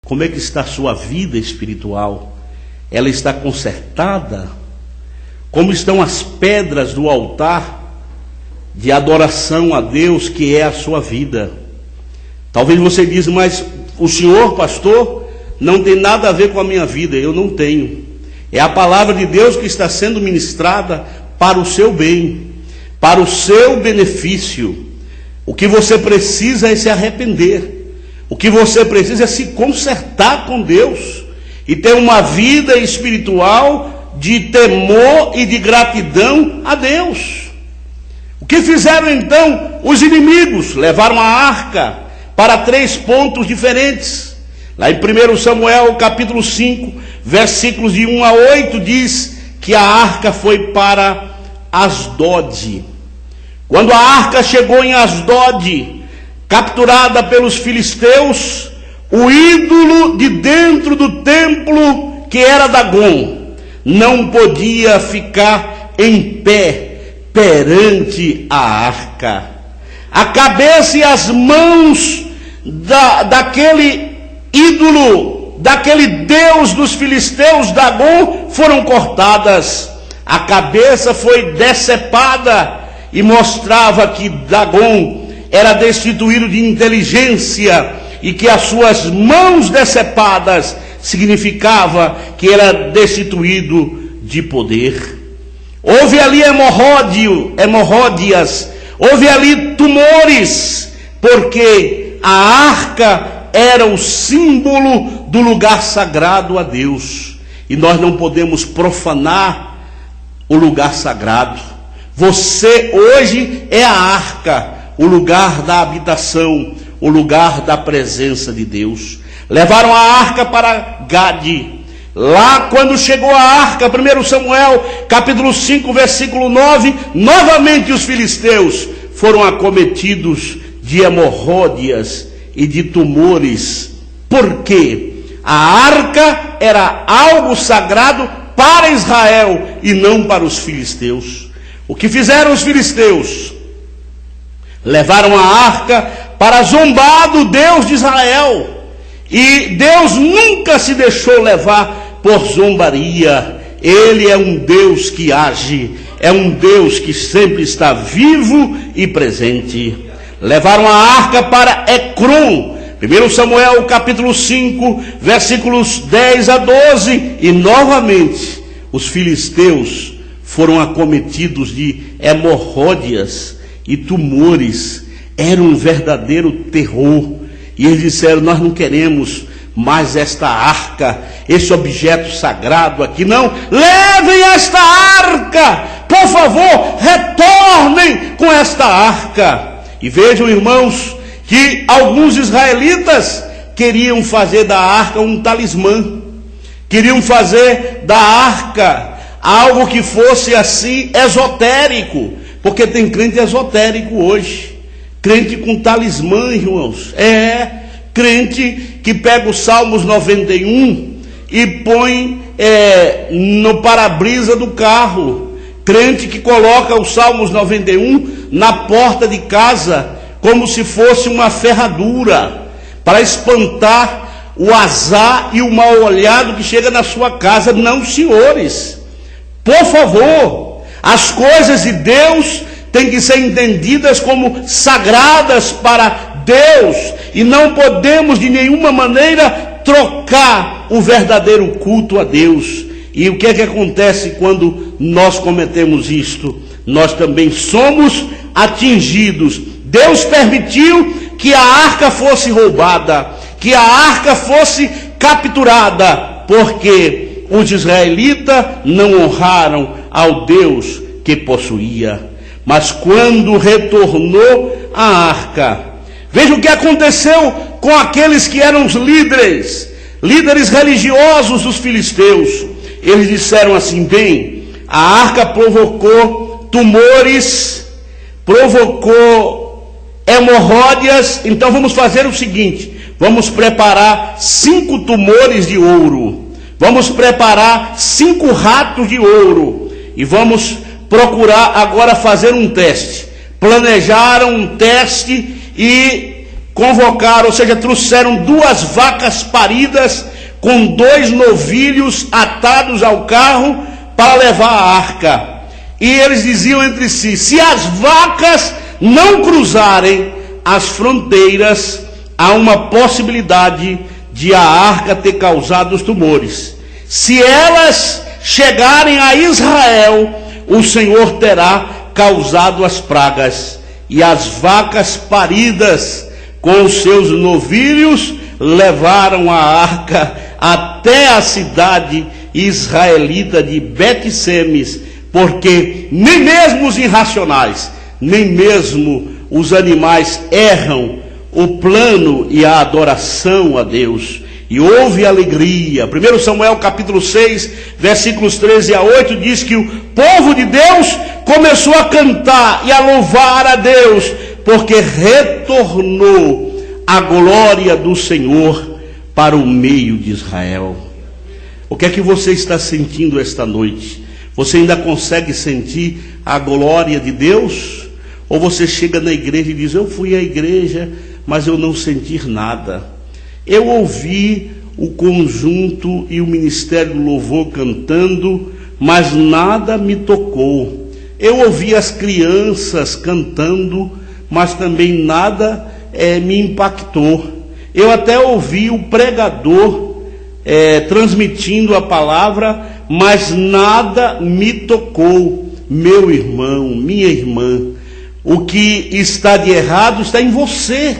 Como é que está a sua vida espiritual? Ela está consertada? Como estão as pedras do altar de adoração a Deus que é a sua vida? Talvez você diz, mas o senhor, pastor, não tem nada a ver com a minha vida. Eu não tenho. É a palavra de Deus que está sendo ministrada para o seu bem, para o seu benefício. O que você precisa é se arrepender. O que você precisa é se consertar com Deus e ter uma vida espiritual de temor e de gratidão a Deus. O que fizeram então os inimigos? Levaram a arca para 3 pontos diferentes. Lá em 1 Samuel capítulo 5, versículos de 1 a 8, diz que a arca foi para Asdod. Quando a arca chegou em Asdod, capturada pelos filisteus, o ídolo de dentro do templo, que era Dagom, não podia ficar em pé perante a arca. A cabeça e as mãos daquele ídolo, daquele deus dos filisteus, Dagom, foram cortadas. A cabeça foi decepada e mostrava que Dagom era destituído de inteligência e que as suas mãos decepadas significava que era destituído de poder. Houve ali hemorródias, houve ali tumores, porque a arca era o símbolo do lugar sagrado a Deus, e nós não podemos profanar o lugar sagrado. Você hoje é a arca, o lugar da habitação, o lugar da presença de Deus. Levaram a arca para Gade. Lá quando chegou a arca, 1 Samuel capítulo 5, versículo 9, novamente os filisteus foram acometidos de hemorródias e de tumores. Por quê? A arca era algo sagrado para Israel e não para os filisteus. O que fizeram os filisteus? Levaram a arca para zombar do Deus de Israel. E Deus nunca se deixou levar por zombaria. Ele é um Deus que age, é um Deus que sempre está vivo e presente. Levaram a arca para Ecrom, 1 Samuel capítulo 5, versículos 10 a 12, e novamente os filisteus foram acometidos de hemorródias e tumores. Era um verdadeiro terror, e eles disseram: nós não queremos mais esta arca, esse objeto sagrado aqui, não, levem esta arca, por favor, retornem com esta arca. E vejam, irmãos, que alguns israelitas queriam fazer da arca um talismã, queriam fazer da arca algo que fosse assim esotérico, porque tem crente esotérico hoje, crente com talismã, irmãos, crente que pega o Salmos 91 e põe no para-brisa do carro, crente que coloca o Salmos 91 na porta de casa, como se fosse uma ferradura, para espantar o azar e o mal-olhado que chega na sua casa. Não, senhores, por favor, as coisas de Deus têm que ser entendidas como sagradas para Deus, e não podemos de nenhuma maneira trocar o verdadeiro culto a Deus. E o que é que acontece quando nós cometemos isto? Nós também somos atingidos. Deus permitiu que a arca fosse roubada, que a arca fosse capturada, porque os israelitas não honraram ao Deus que possuía. Mas quando retornou a arca, veja o que aconteceu com aqueles que eram os líderes religiosos dos filisteus. Eles disseram assim: bem, a arca provocou tumores, provocou hemorródias, então vamos fazer o seguinte: vamos preparar 5 tumores de ouro, vamos preparar 5 ratos de ouro, e vamos procurar agora fazer um teste. Planejaram um teste e convocaram, ou seja, trouxeram 2 vacas paridas com 2 novilhos atados ao carro para levar a arca. E eles diziam entre si: se as vacas não cruzarem as fronteiras, há uma possibilidade de a arca ter causado os tumores. Se elas chegarem a Israel, o Senhor terá causado as pragas. E as vacas paridas com os seus novilhos levaram a arca até a cidade israelita de Bet-Semes, porque nem mesmo os irracionais, nem mesmo os animais erram o plano e a adoração a Deus. E houve alegria. 1 Samuel capítulo 6, versículos 13 a 8, diz que o povo de Deus começou a cantar e a louvar a Deus, porque retornou a glória do Senhor para o meio de Israel. O que é que você está sentindo esta noite? Você ainda consegue sentir a glória de Deus? Ou você chega na igreja e diz: eu fui à igreja, mas eu não senti nada. Eu ouvi o conjunto e o ministério do louvor cantando, mas nada me tocou. Eu ouvi as crianças cantando, mas também nada me impactou. Eu até ouvi o pregador transmitindo a palavra, mas nada me tocou. Meu irmão, minha irmã, o que está de errado está em você.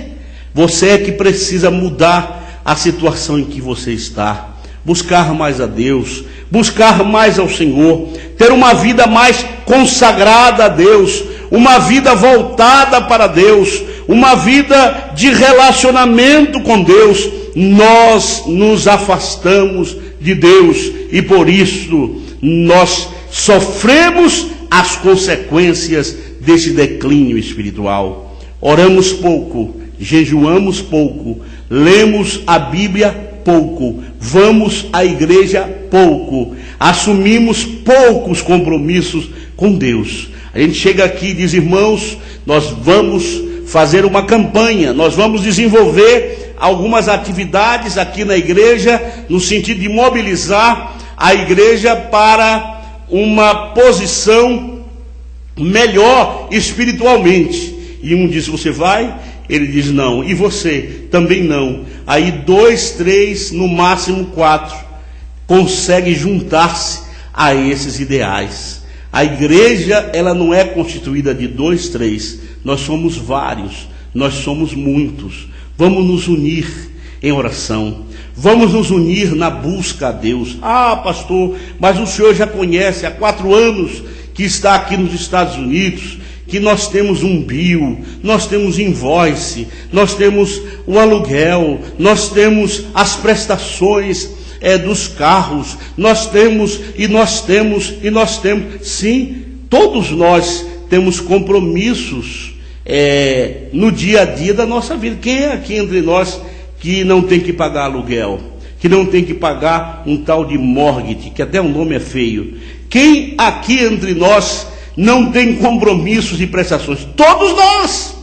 Você é que precisa mudar a situação em que você está, buscar mais a Deus, buscar mais ao Senhor, ter uma vida mais consagrada a Deus, uma vida voltada para Deus, uma vida de relacionamento com Deus. Nós nos afastamos de Deus e por isso nós sofremos as consequências desse declínio espiritual. Oramos pouco, jejuamos pouco, lemos a Bíblia pouco, vamos à igreja pouco, assumimos poucos compromissos com Deus. A gente chega aqui e diz: irmãos, nós vamos fazer uma campanha, nós vamos desenvolver algumas atividades aqui na igreja, no sentido de mobilizar a igreja para uma posição melhor espiritualmente. E um diz: você vai? Ele diz: não. E você? Também não. Aí 2, 3, no máximo 4 conseguem juntar-se a esses ideais. A igreja, ela não é constituída de 2, 3. Nós somos vários, nós somos muitos. Vamos nos unir em oração. Vamos nos unir na busca a Deus. Ah, pastor, mas o senhor já conhece há 4 anos que está aqui nos Estados Unidos, que nós temos um bill, nós temos invoice, nós temos o aluguel, nós temos as prestações dos carros, nós temos. Sim, todos nós temos compromissos no dia a dia da nossa vida. Quem é aqui entre nós que não tem que pagar aluguel, que não tem que pagar um tal de mortgage, que até o nome é feio? Quem aqui entre nós não tem compromissos e prestações? Todos nós.